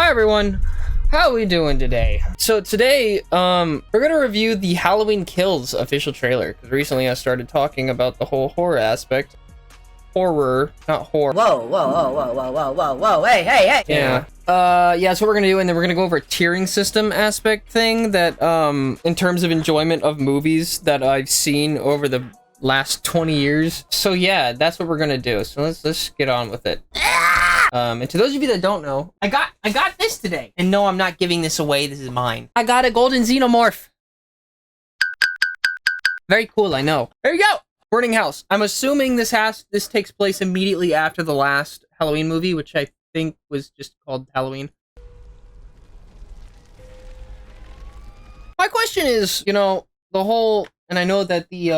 Hi everyone, how are we doing today? So today, we're gonna review the Halloween Kills official trailer. Because recently I started talking about the whole horror aspect. Horror, not horror. Whoa, hey. Yeah. Yeah, that's what we're gonna do, and then we're gonna go over a tiering system aspect thing that, in terms of enjoyment of movies that I've seen over the last 20 years. So yeah, that's what we're gonna do. So let's get on with it. And to those of you that don't know, I got this today. And no, I'm not giving this away. This is mine. I got a golden xenomorph. Very cool, I know. There you go. Burning house. I'm assuming this takes place immediately after the last Halloween movie, which I think was just called Halloween. My question is, you know, the whole, and I know that the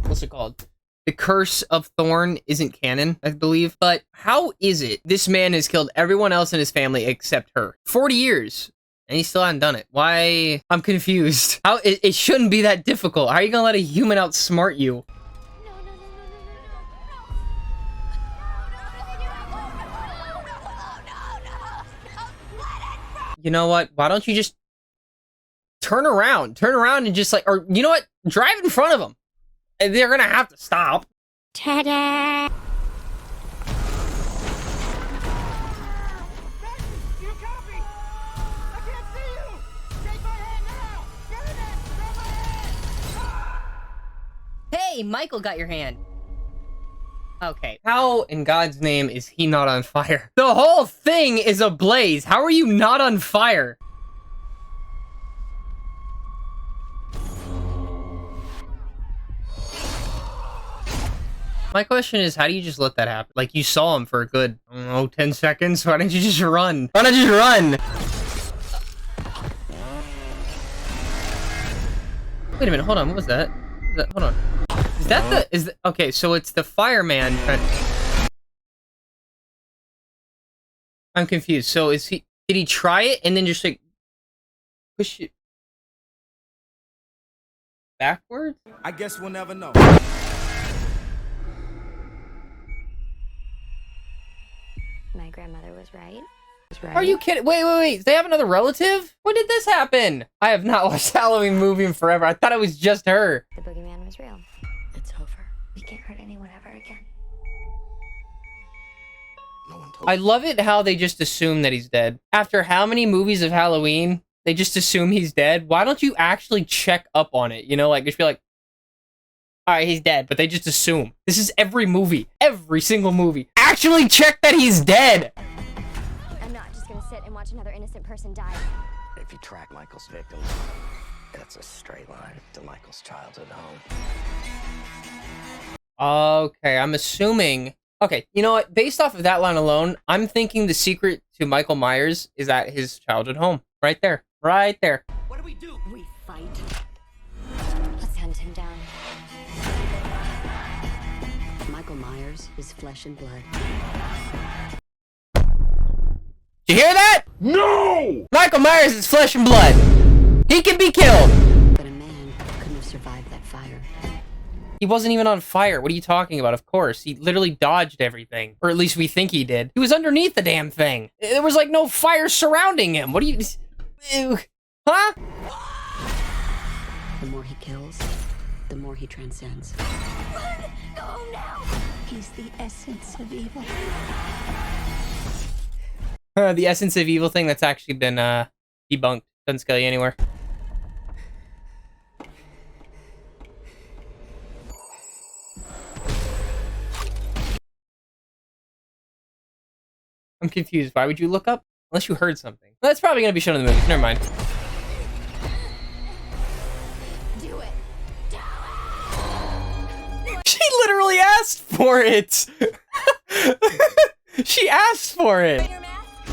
what's it called? The Curse of Thorn isn't canon, I believe. But how is it this man has killed everyone else in his family except her? 40 years. And he still hasn't done it. Why? I'm confused. How? It shouldn't be that difficult. How are you gonna let a human outsmart you? You know what? Why don't you just turn around? Turn around and just like, or you know what? Drive in front of them. And they're gonna have to stop. Ta-da! Hey, Michael got your hand. Okay. How in God's name is he not on fire? The whole thing is ablaze. How are you not on fire? My question is, how do you just let that happen? Like, you saw him for a good, I don't know, 10 seconds? Why didn't you just run? Why not just run? Wait a minute, hold on, what was that? Hold on. Is that okay, so it's the fireman. I'm confused. So did he try it and then just like push it backwards? I guess we'll never know. My grandmother was right. Are you kidding? Wait. They have another relative? When did this happen? I have not watched Halloween movie in forever. I thought it was just her. The boogeyman was real. It's over. We can't hurt anyone ever again. No one told I love it how they just assume that he's dead. After how many movies of Halloween, they just assume he's dead? Why don't you actually check up on it? You know, like, just be like, all right, he's dead, but they just assume. This is every movie. Every single movie. Actually check that he's dead! I'm not just gonna sit and watch another innocent person die. If you track Michael's victim, that's a straight line to Michael's childhood home. Okay, I'm assuming... Okay, you know what? Based off of that line alone, I'm thinking the secret to Michael Myers is at his childhood home. Right there. Right there. What do? We fight. Let's hunt him down. Michael Myers is flesh and blood. Did you hear that? No! Michael Myers is flesh and blood. He can be killed. But a man couldn't have survived that fire. He wasn't even on fire. What are you talking about? Of course. He literally dodged everything. Or at least we think he did. He was underneath the damn thing. There was like no fire surrounding him. What do you... Ew. Huh? The more he kills, the more he transcends. Go now. He's the essence of evil. The essence of evil thing, that's actually been debunked. Doesn't scale you anywhere. I'm confused. Why would you look up? Unless you heard something. Well, that's probably going to be shown in the movie. Never mind. Do it. She literally asked for it! She asked for it! Your mask.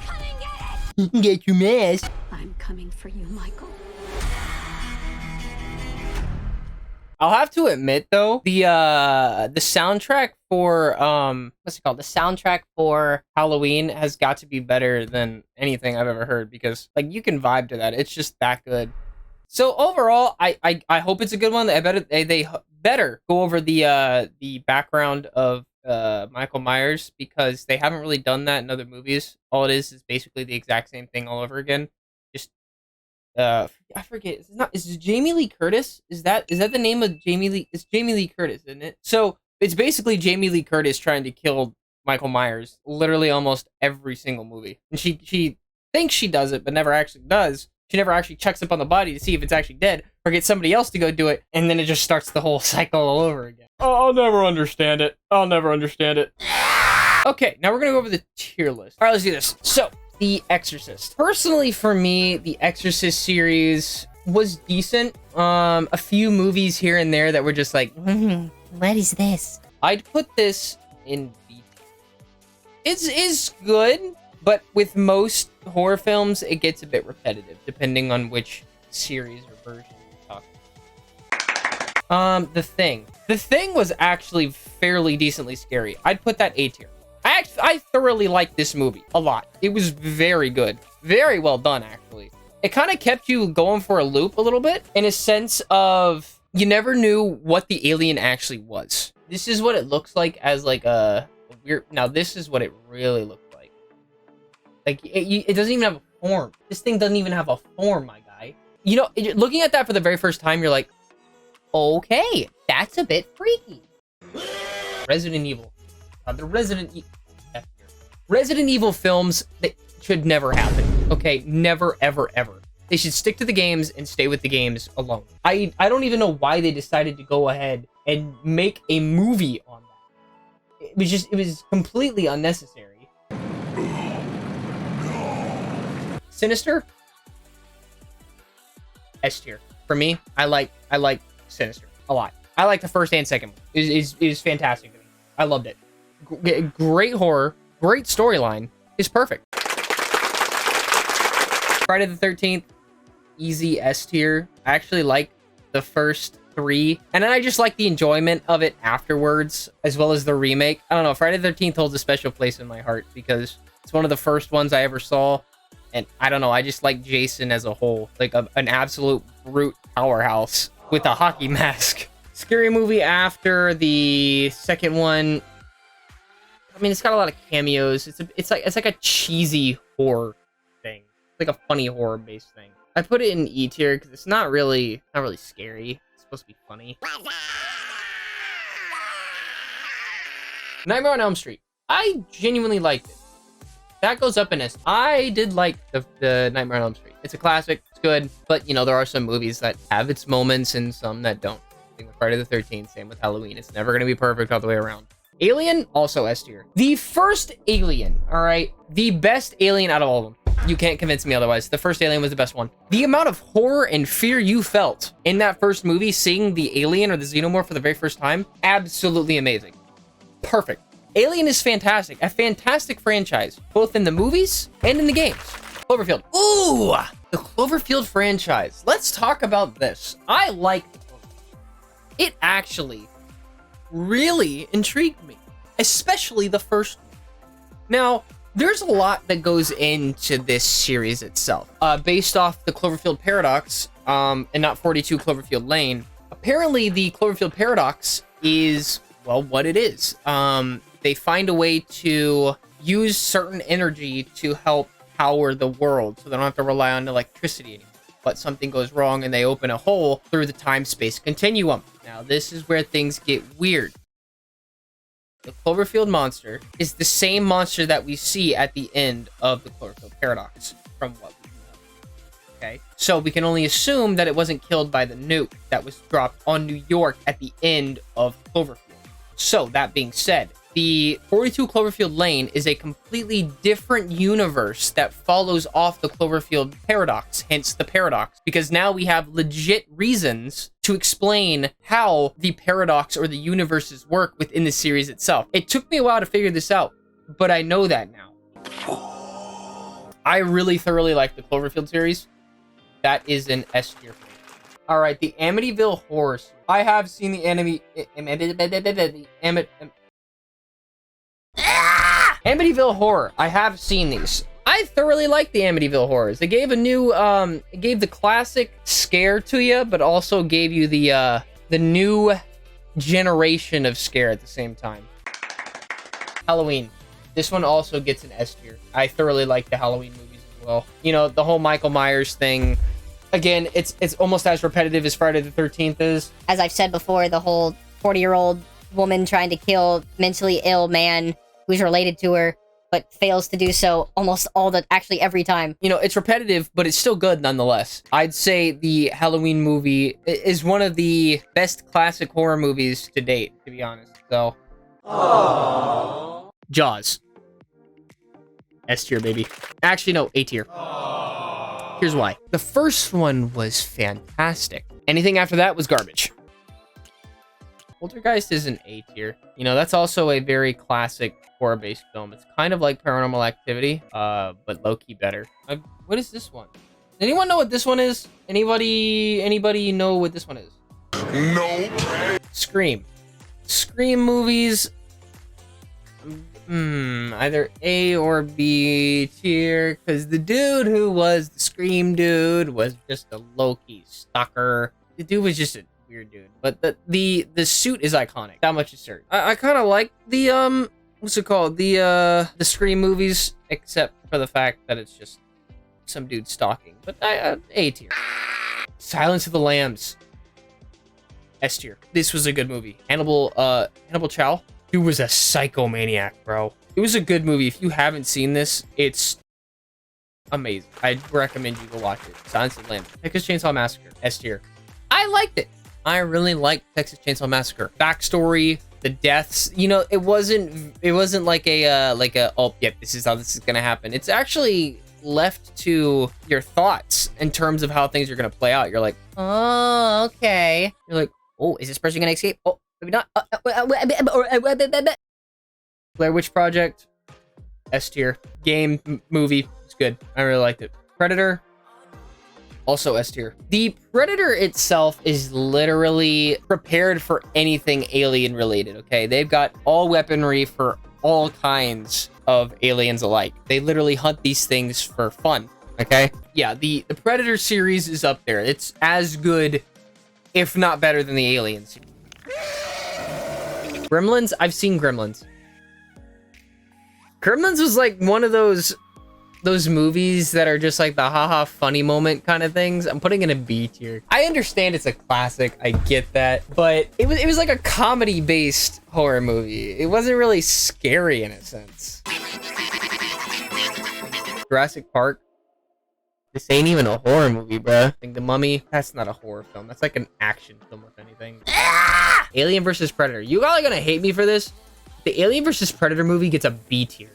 Come and get it. You can get your mask. I'm coming for you, Michael. I'll have to admit though, the soundtrack for what's it called? The soundtrack for Halloween has got to be better than anything I've ever heard, because like you can vibe to that. It's just that good. So overall, I hope it's a good one. I bet they better go over the background of Michael Myers, because they haven't really done that in other movies. All it is basically the exact same thing all over again. Just I forget. Is it Jamie Lee Curtis? Is that the name of Jamie Lee? It's Jamie Lee Curtis, isn't it? So it's basically Jamie Lee Curtis trying to kill Michael Myers literally almost every single movie. And she thinks she does it, but never actually does. She never actually checks up on the body to see if it's actually dead, or gets somebody else to go do it, and then it just starts the whole cycle all over again. Oh, I'll never understand it. Okay, now we're gonna go over the tier list. All right, let's do this. So, The Exorcist. Personally, for me, The Exorcist series was decent. A few movies here and there that were just like, What is this? I'd put this in B. It's good, but with most horror films, it gets a bit repetitive, depending on which series or version you're talking. The Thing. The Thing was actually fairly decently scary. I'd put that A tier. I thoroughly liked this movie a lot. It was very good. Very well done, actually. It kind of kept you going for a loop a little bit, in a sense of you never knew what the alien actually was. This is what it looks like as like a weird... Now, this is what it really looks like. Like, it doesn't even have a form. This thing doesn't even have a form, my guy. You know, looking at that for the very first time, you're like, okay, that's a bit freaky. Resident Evil. The Resident Evil films, that should never happen. Okay, never, ever, ever. They should stick to the games and stay with the games alone. I don't even know why they decided to go ahead and make a movie on that. It was completely unnecessary. Sinister? S tier. For me, I like Sinister a lot. I like the first and second one. It is fantastic to me. I loved it. Great horror, great storyline, is perfect. Friday the 13th, easy S tier. I actually like the first 3, and then I just like the enjoyment of it afterwards, as well as the remake. I don't know, Friday the 13th holds a special place in my heart because it's one of the first ones I ever saw, and I don't know, I just like Jason as a whole, like an absolute brute powerhouse with a hockey mask. Scary movie after the second one. I mean, it's got a lot of cameos. It's like a cheesy horror thing. It's like a funny horror based thing. I put it in E tier because it's not really scary. It's supposed to be funny. Nightmare on Elm Street. I genuinely liked it. That goes up in S. I did like the Nightmare on Elm Street. It's a classic. It's good, but you know there are some movies that have its moments and some that don't. Same with Friday the 13th. Same with Halloween. It's never gonna be perfect all the way around. Alien, also S tier. The first Alien, all right? The best Alien out of all of them. You can't convince me otherwise. The first Alien was the best one. The amount of horror and fear you felt in that first movie, seeing the alien or the xenomorph for the very first time, absolutely amazing. Perfect. Alien is fantastic. A fantastic franchise, both in the movies and in the games. Cloverfield. Ooh, the Cloverfield franchise. Let's talk about this. I like the Cloverfield. It actually really intrigued me, especially the first one. Now, there's a lot that goes into this series itself. Based off the Cloverfield paradox, and not 42 Cloverfield Lane, apparently the Cloverfield paradox is, well, what it is. They find a way to use certain energy to help power the world, so they don't have to rely on electricity anymore. But something goes wrong and they open a hole through the time-space continuum. Now, this is where things get weird. The Cloverfield monster is the same monster that we see at the end of the Cloverfield paradox, from what we know. Okay? So we can only assume that it wasn't killed by the nuke that was dropped on New York at the end of Cloverfield. So, that being said, the 42 Cloverfield Lane is a completely different universe that follows off the Cloverfield paradox, hence the paradox, because now we have legit reasons to explain how the paradox or the universes work within the series itself. It took me a while to figure this out, but I know that now. I really thoroughly like the Cloverfield series. That is an S tier for me. All right, the Amityville Horror. I have seen the Amityville Horror. I have seen these. I thoroughly like the Amityville Horrors. They gave a new, it gave the classic scare to you, but also gave you the new generation of scare at the same time. Halloween. This one also gets an S tier. I thoroughly like the Halloween movies as well. You know, the whole Michael Myers thing. Again, it's almost as repetitive as Friday the 13th is. As I've said before, the whole 40-year-old woman trying to kill mentally ill man who's related to her, but fails to do so actually every time. You know, it's repetitive, but it's still good nonetheless. I'd say the Halloween movie is one of the best classic horror movies to date, to be honest. So, aww. Jaws. S tier, baby. Actually, no, A tier. Here's why. The first one was fantastic. Anything after that was garbage. Poltergeist is an A tier. You know, that's also a very classic horror-based film. It's kind of like Paranormal Activity, but low-key better. What is this one? Does anyone know what this one is? Anybody know what this one is? No. Scream. Scream movies. Either A or B tier, because the dude who was the Scream dude was just a low-key stalker. The dude was just a weird dude, but the suit is iconic. That much is certain. I kind of like the what's it called? The Scream movies, except for the fact that it's just some dude stalking. But A tier. Silence of the Lambs. S tier. This was a good movie. Hannibal Chow. Dude was a psychomaniac, bro. It was a good movie. If you haven't seen this, it's amazing. I'd recommend you go watch it. Silence of the Lambs. Texas Chainsaw Massacre. S tier. I liked it. I really liked Texas Chainsaw Massacre. Backstory, the deaths. You know, it wasn't like a oh yeah, this is how this is gonna happen. It's actually left to your thoughts in terms of how things are gonna play out. You're like, Oh, okay. you're like, Oh, is this person gonna escape? Oh, maybe not. Blair Witch Project. S tier. Game, movie, it's good. I really liked it. Predator. Also S tier. The Predator itself is literally prepared for anything alien related, okay? They've got all weaponry for all kinds of aliens alike. They literally hunt these things for fun, okay? Yeah, the Predator series is up there. It's as good, if not better, than the Aliens. Gremlins? I've seen Gremlins. Gremlins was like one of those movies that are just like the haha funny moment kind of things. I'm putting in a B tier. I understand it's a classic, I get that, but it was like a comedy based horror movie. It wasn't really scary in a sense. Jurassic Park. This ain't even a horror movie, bruh. I think The Mummy, that's not a horror film. That's like an action film, if anything. Alien vs. Predator. You all are gonna hate me for this. The Alien vs. Predator movie gets a B tier.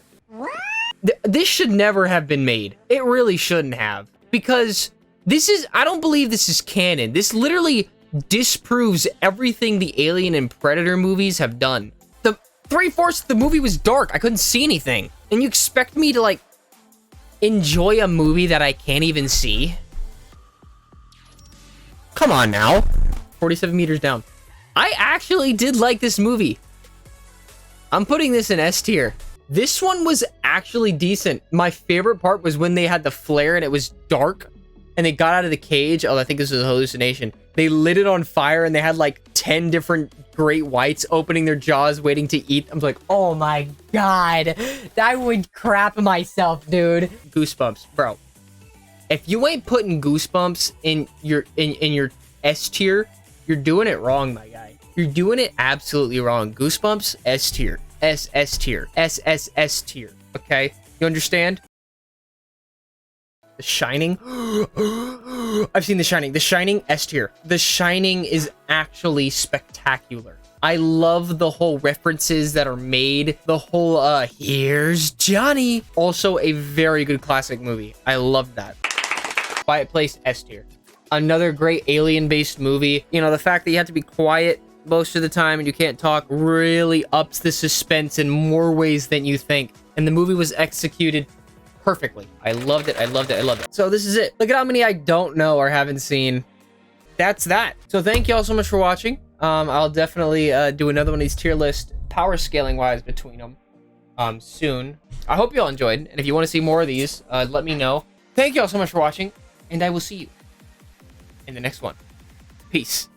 This should never have been made. It really shouldn't have. Because I don't believe this is canon. This literally disproves everything the Alien and Predator movies have done. The 3/4 of the movie was dark. I couldn't see anything. And you expect me to, like, enjoy a movie that I can't even see? Come on now. 47 meters down. I actually did like this movie. I'm putting this in S tier. This one was actually decent. My favorite part was when they had the flare and it was dark and they got out of the cage. Oh, I think this was a hallucination. They lit it on fire and they had like 10 different great whites opening their jaws waiting to eat. I'm like, Oh my god. I would crap myself, dude. Goosebumps, bro. If you ain't putting Goosebumps in your S tier, you're doing it wrong, my guy. You're doing it absolutely wrong. Goosebumps, S tier. S tier. S tier. Okay? You understand? The Shining. I've seen The Shining. The Shining, S tier. The Shining is actually spectacular. I love the whole references that are made. The whole, here's Johnny. Also a very good classic movie. I love that. Quiet Place, S tier. Another great alien-based movie. You know, the fact that you have to be quiet most of the time and you can't talk really ups the suspense in more ways than you think. And the movie was executed perfectly. I loved it. I loved it. I loved it. So this is it. Look at how many I don't know or haven't seen. That's that. So thank you all so much for watching. I'll definitely do another one of these tier list power scaling wise between them soon. I hope you all enjoyed. And if you want to see more of these, let me know. Thank you all so much for watching. And I will see you in the next one. Peace.